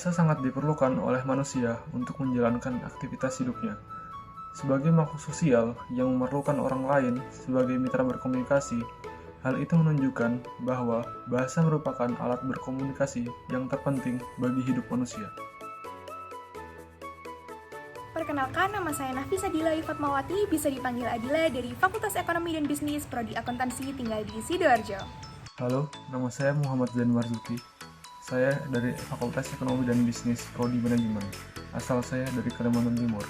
Bahasa sangat diperlukan oleh manusia untuk menjalankan aktivitas hidupnya. Sebagai makhluk sosial yang memerlukan orang lain sebagai mitra berkomunikasi, hal itu menunjukkan bahwa bahasa merupakan alat berkomunikasi yang terpenting bagi hidup manusia. Perkenalkan, nama saya Nafisa Dila Fatmawati, bisa dipanggil Adila dari Fakultas Ekonomi dan Bisnis, Prodi Akuntansi, tinggal di Sidoarjo. Halo, nama saya Muhammad Zain Marzuki. Saya dari Fakultas Ekonomi dan Bisnis, Prodi Manajemen. Asal saya dari Kalimantan Timur.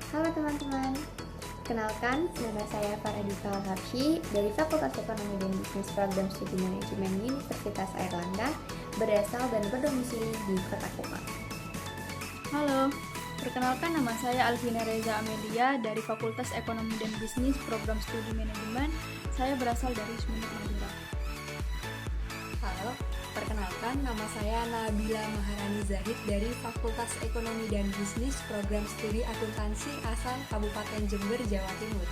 Halo teman-teman, kenalkan nama saya Faradita Harshi dari Fakultas Ekonomi dan Bisnis Program Studi Manajemen Universitas Airlangga, berasal dan berdomisili di Kota Kupang. Halo, perkenalkan nama saya Alvina Reza Amelia dari Fakultas Ekonomi dan Bisnis Program Studi Manajemen. Saya berasal dari Sumeneb, Madura. Halo, perkenalkan nama saya Nabila Maharani Zahid dari Fakultas Ekonomi dan Bisnis Program Studi Akuntansi asal Kabupaten Jember, Jawa Timur.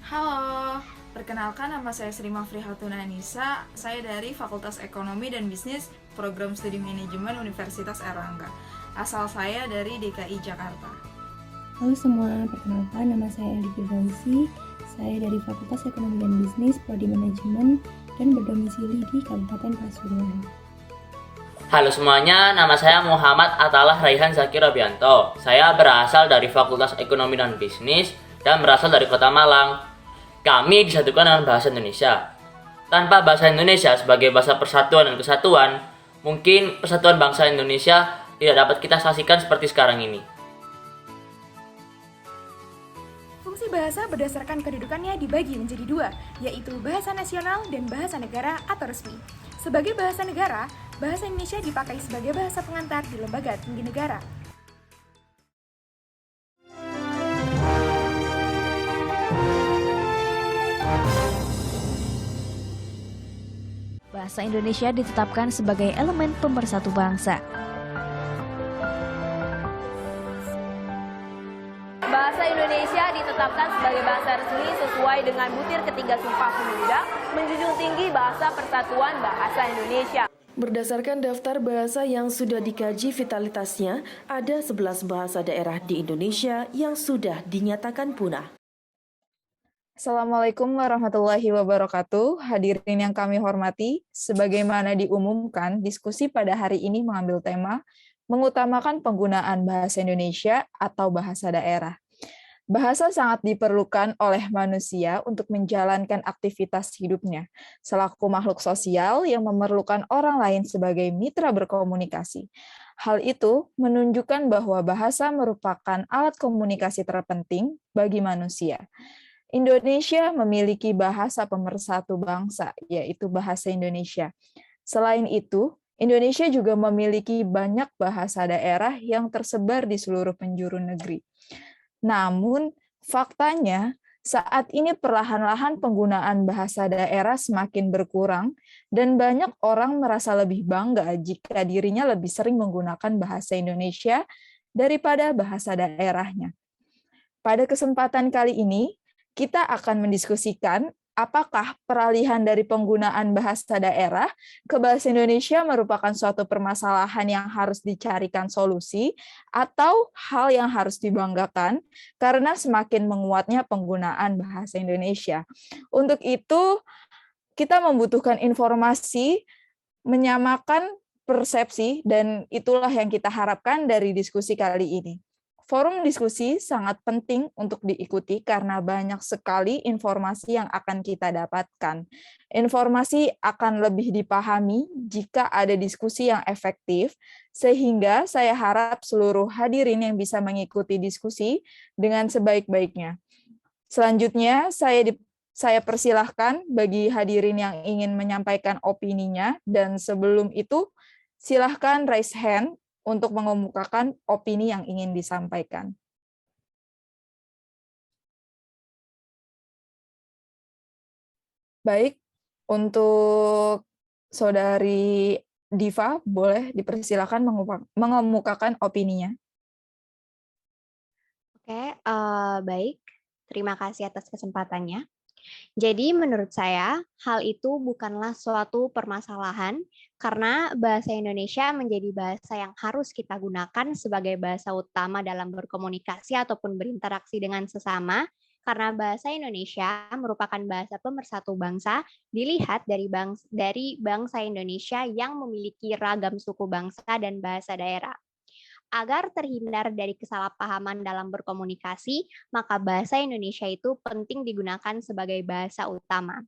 Halo, perkenalkan nama saya Sri Mafrihatun Anissa. Saya dari Fakultas Ekonomi dan Bisnis Program Studi Manajemen Universitas Airlangga. Asal saya dari DKI Jakarta. Halo semua, perkenalkan nama saya Eli Firdausi. Saya dari Fakultas Ekonomi dan Bisnis Prodi Manajemen dan berdomisili di Kabupaten Pasuruan. Halo semuanya, nama saya Muhammad Atalah Raihan Zakir Robianto. Saya berasal dari Fakultas Ekonomi dan Bisnis dan berasal dari Kota Malang. Kami disatukan dengan bahasa Indonesia. Tanpa bahasa Indonesia sebagai bahasa persatuan dan kesatuan, mungkin persatuan bangsa Indonesia tidak dapat kita saksikan seperti sekarang ini. Fungsi bahasa berdasarkan kedudukannya dibagi menjadi dua, yaitu bahasa nasional dan bahasa negara atau resmi. Sebagai bahasa negara, bahasa Indonesia dipakai sebagai bahasa pengantar di lembaga tinggi negara. Bahasa Indonesia ditetapkan sebagai elemen pemersatu bangsa. Bahasa Indonesia ditetapkan sebagai bahasa resmi sesuai dengan butir ketiga Sumpah Pemuda, menjunjung tinggi bahasa persatuan bahasa Indonesia. Berdasarkan daftar bahasa yang sudah dikaji vitalitasnya, ada 11 bahasa daerah di Indonesia yang sudah dinyatakan punah. Assalamualaikum warahmatullahi wabarakatuh. Hadirin yang kami hormati, sebagaimana diumumkan, diskusi pada hari ini mengambil tema mengutamakan penggunaan bahasa Indonesia atau bahasa daerah. Bahasa sangat diperlukan oleh manusia untuk menjalankan aktivitas hidupnya, selaku makhluk sosial yang memerlukan orang lain sebagai mitra berkomunikasi. Hal itu menunjukkan bahwa bahasa merupakan alat komunikasi terpenting bagi manusia. Indonesia memiliki bahasa pemersatu bangsa, yaitu bahasa Indonesia. Selain itu, Indonesia juga memiliki banyak bahasa daerah yang tersebar di seluruh penjuru negeri. Namun, faktanya, saat ini perlahan-lahan penggunaan bahasa daerah semakin berkurang, dan banyak orang merasa lebih bangga jika dirinya lebih sering menggunakan bahasa Indonesia daripada bahasa daerahnya. Pada kesempatan kali ini, kita akan mendiskusikan apakah peralihan dari penggunaan bahasa daerah ke bahasa Indonesia merupakan suatu permasalahan yang harus dicarikan solusi atau hal yang harus dibanggakan karena semakin menguatnya penggunaan bahasa Indonesia. Untuk itu, kita membutuhkan informasi, menyamakan persepsi, dan itulah yang kita harapkan dari diskusi kali ini. Forum diskusi sangat penting untuk diikuti karena banyak sekali informasi yang akan kita dapatkan. Informasi akan lebih dipahami jika ada diskusi yang efektif, sehingga saya harap seluruh hadirin yang bisa mengikuti diskusi dengan sebaik-baiknya. Selanjutnya, saya persilahkan bagi hadirin yang ingin menyampaikan opininya, dan sebelum itu, silahkan raise hand untuk mengemukakan opini yang ingin disampaikan. Baik, untuk Saudari Diva, boleh dipersilakan mengemukakan opininya. Oke, baik. Terima kasih atas kesempatannya. Jadi menurut saya, hal itu bukanlah suatu permasalahan karena bahasa Indonesia menjadi bahasa yang harus kita gunakan sebagai bahasa utama dalam berkomunikasi ataupun berinteraksi dengan sesama, karena bahasa Indonesia merupakan bahasa pemersatu bangsa, dilihat dari bangsa Indonesia yang memiliki ragam suku bangsa dan bahasa daerah. Agar terhindar dari kesalahpahaman dalam berkomunikasi, maka bahasa Indonesia itu penting digunakan sebagai bahasa utama.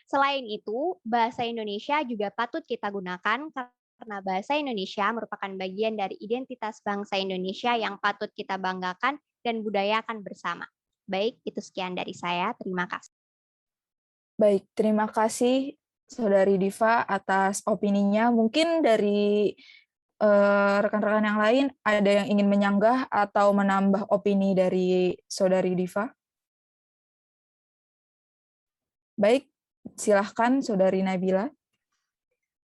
Selain itu, bahasa Indonesia juga patut kita gunakan karena bahasa Indonesia merupakan bagian dari identitas bangsa Indonesia yang patut kita banggakan dan budayakan bersama. Baik, itu sekian dari saya. Terima kasih. Baik, terima kasih Saudari Diva atas opininya. Mungkin dari rekan-rekan yang lain ada yang ingin menyanggah atau menambah opini dari Saudari Diva? Baik, silahkan Saudari Nabila.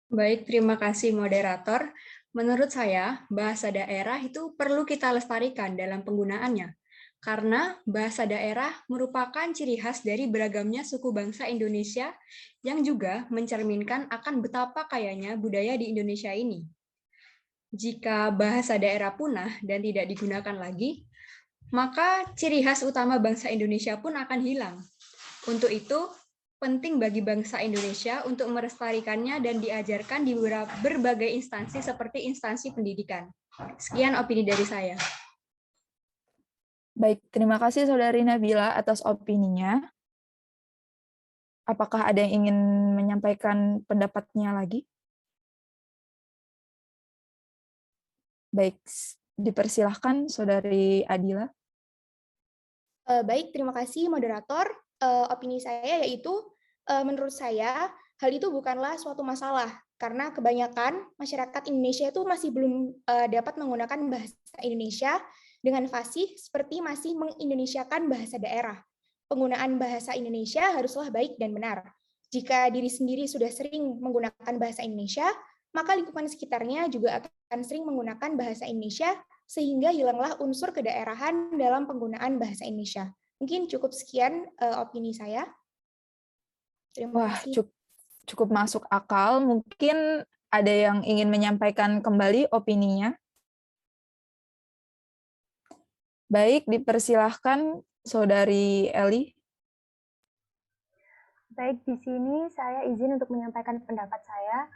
Baik, terima kasih moderator. Menurut saya, bahasa daerah itu perlu kita lestarikan dalam penggunaannya. Karena bahasa daerah merupakan ciri khas dari beragamnya suku bangsa Indonesia yang juga mencerminkan akan betapa kayanya budaya di Indonesia ini. Jika bahasa daerah punah dan tidak digunakan lagi, maka ciri khas utama bangsa Indonesia pun akan hilang. Untuk itu, penting bagi bangsa Indonesia untuk melestarikannya dan diajarkan di berbagai instansi seperti instansi pendidikan. Sekian opini dari saya. Baik, terima kasih Saudari Nabila atas opininya. Apakah ada yang ingin menyampaikan pendapatnya lagi? Baik, dipersilahkan Saudari Adila. Baik, terima kasih moderator. Opini saya yaitu, menurut saya hal itu bukanlah suatu masalah karena kebanyakan masyarakat Indonesia itu masih belum dapat menggunakan bahasa Indonesia dengan fasih seperti masih mengindonesiakan bahasa daerah. Penggunaan bahasa Indonesia haruslah baik dan benar. Jika diri sendiri sudah sering menggunakan bahasa Indonesia, maka lingkungan sekitarnya juga akan sering menggunakan bahasa Indonesia sehingga hilanglah unsur kedaerahan dalam penggunaan bahasa Indonesia. Mungkin cukup sekian opini saya. Terima kasih. Cukup masuk akal. Mungkin ada yang ingin menyampaikan kembali opininya. Baik, dipersilahkan Saudari Eli. Baik, di sini saya izin untuk menyampaikan pendapat saya.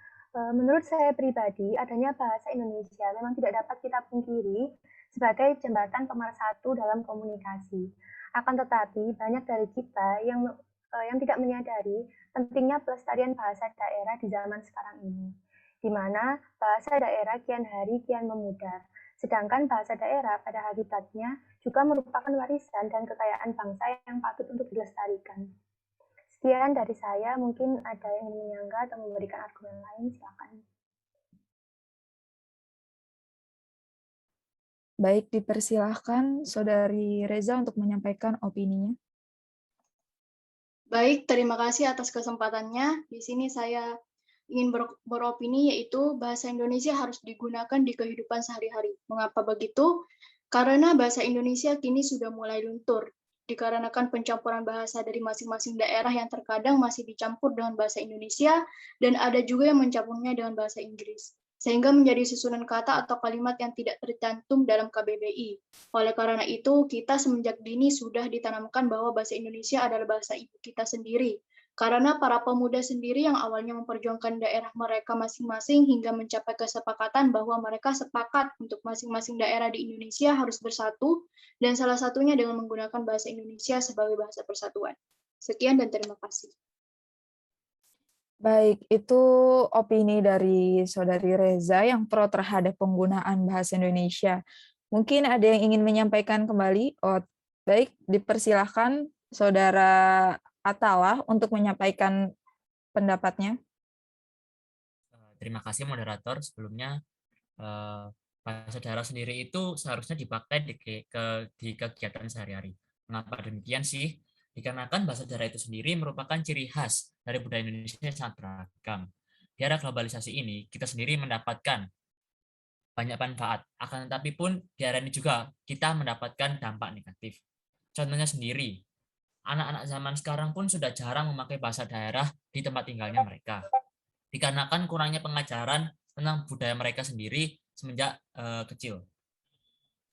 Menurut saya pribadi, adanya bahasa Indonesia memang tidak dapat kita pungkiri sebagai jembatan pemersatu dalam komunikasi. Akan tetapi, banyak dari kita yang tidak menyadari pentingnya pelestarian bahasa daerah di zaman sekarang ini, di mana bahasa daerah kian hari kian memudar. Sedangkan bahasa daerah pada habitatnya juga merupakan warisan dan kekayaan bangsa yang patut untuk dilestarikan. Sekian dari saya, mungkin ada yang ingin menyanggah atau memberikan argumen lain, silakan. Baik, dipersilahkan Saudari Reza untuk menyampaikan opininya. Baik, terima kasih atas kesempatannya. Di sini saya ingin beropini yaitu bahasa Indonesia harus digunakan di kehidupan sehari-hari. Mengapa begitu? Karena bahasa Indonesia kini sudah mulai luntur, dikarenakan pencampuran bahasa dari masing-masing daerah yang terkadang masih dicampur dengan bahasa Indonesia, dan ada juga yang mencampurnya dengan bahasa Inggris, sehingga menjadi susunan kata atau kalimat yang tidak tercantum dalam KBBI. Oleh karena itu, kita semenjak dini sudah ditanamkan bahwa bahasa Indonesia adalah bahasa ibu kita sendiri, karena para pemuda sendiri yang awalnya memperjuangkan daerah mereka masing-masing hingga mencapai kesepakatan bahwa mereka sepakat untuk masing-masing daerah di Indonesia harus bersatu, dan salah satunya dengan menggunakan bahasa Indonesia sebagai bahasa persatuan. Sekian dan terima kasih. Baik, itu opini dari Saudari Reza yang pro terhadap penggunaan bahasa Indonesia. Mungkin ada yang ingin menyampaikan kembali? Baik, dipersilahkan Saudara Atalah untuk menyampaikan pendapatnya. Terima kasih moderator. Sebelumnya, bahasa daerah sendiri itu seharusnya dipakai di kegiatan sehari-hari. Mengapa demikian sih? Dikarenakan bahasa daerah itu sendiri merupakan ciri khas dari budaya Indonesia yang sangat beragam. Di era globalisasi ini, kita sendiri mendapatkan banyak manfaat. Akan tetapi pun, di era ini juga kita mendapatkan dampak negatif. Contohnya sendiri, Anak-anak zaman sekarang pun sudah jarang memakai bahasa daerah di tempat tinggalnya mereka, dikarenakan kurangnya pengajaran tentang budaya mereka sendiri semenjak kecil.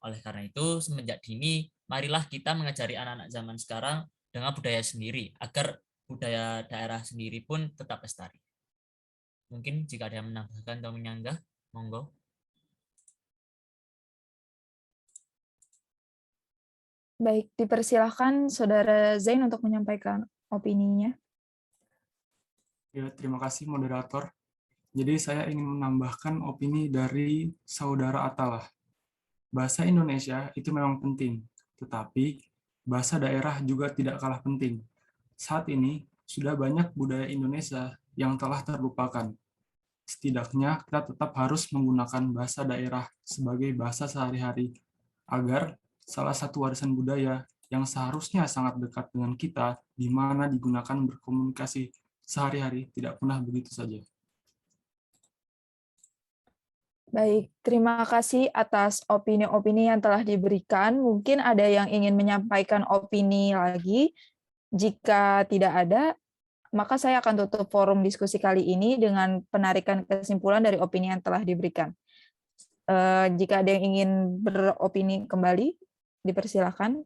Oleh karena itu, semenjak dini, marilah kita mengajari anak-anak zaman sekarang dengan budaya sendiri, agar budaya daerah sendiri pun tetap lestari. Mungkin jika ada yang menambahkan atau menyanggah, monggo. Baik, dipersilahkan Saudara Zain untuk menyampaikan opininya. Ya, terima kasih moderator. Jadi saya ingin menambahkan opini dari Saudara Atalah. Bahasa Indonesia itu memang penting, tetapi bahasa daerah juga tidak kalah penting. Saat ini sudah banyak budaya Indonesia yang telah terlupakan. Setidaknya kita tetap harus menggunakan bahasa daerah sebagai bahasa sehari-hari, agar salah satu warisan budaya yang seharusnya sangat dekat dengan kita, di mana digunakan berkomunikasi sehari-hari, tidak pernah begitu saja. Baik, terima kasih atas opini-opini yang telah diberikan. Mungkin ada yang ingin menyampaikan opini lagi. Jika tidak ada, maka saya akan tutup forum diskusi kali ini dengan penarikan kesimpulan dari opini yang telah diberikan. Jika ada yang ingin beropini kembali, dipersilakan.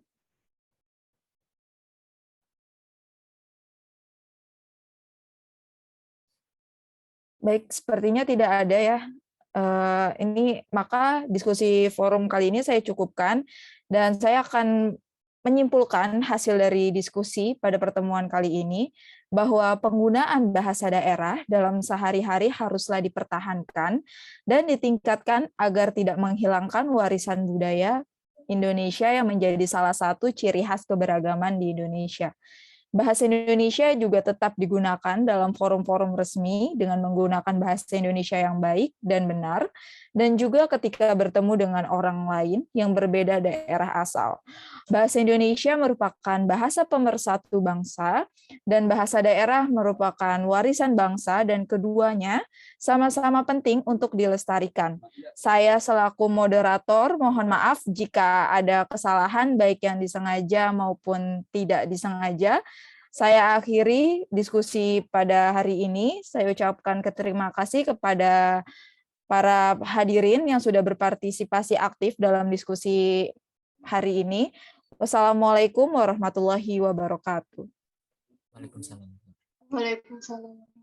Baik, sepertinya tidak ada ya. Ini maka diskusi forum kali ini saya cukupkan, dan saya akan menyimpulkan hasil dari diskusi pada pertemuan kali ini bahwa penggunaan bahasa daerah dalam sehari-hari haruslah dipertahankan dan ditingkatkan agar tidak menghilangkan warisan budaya Indonesia yang menjadi salah satu ciri khas keberagaman di Indonesia. Bahasa Indonesia juga tetap digunakan dalam forum-forum resmi dengan menggunakan bahasa Indonesia yang baik dan benar, dan juga ketika bertemu dengan orang lain yang berbeda daerah asal. Bahasa Indonesia merupakan bahasa pemersatu bangsa, dan bahasa daerah merupakan warisan bangsa, dan keduanya sama-sama penting untuk dilestarikan. Saya selaku moderator mohon maaf jika ada kesalahan baik yang disengaja maupun tidak disengaja. Saya akhiri diskusi pada hari ini. Saya ucapkan terima kasih kepada para hadirin yang sudah berpartisipasi aktif dalam diskusi hari ini. Wassalamualaikum warahmatullahi wabarakatuh. Waalaikumsalam. Waalaikumsalam.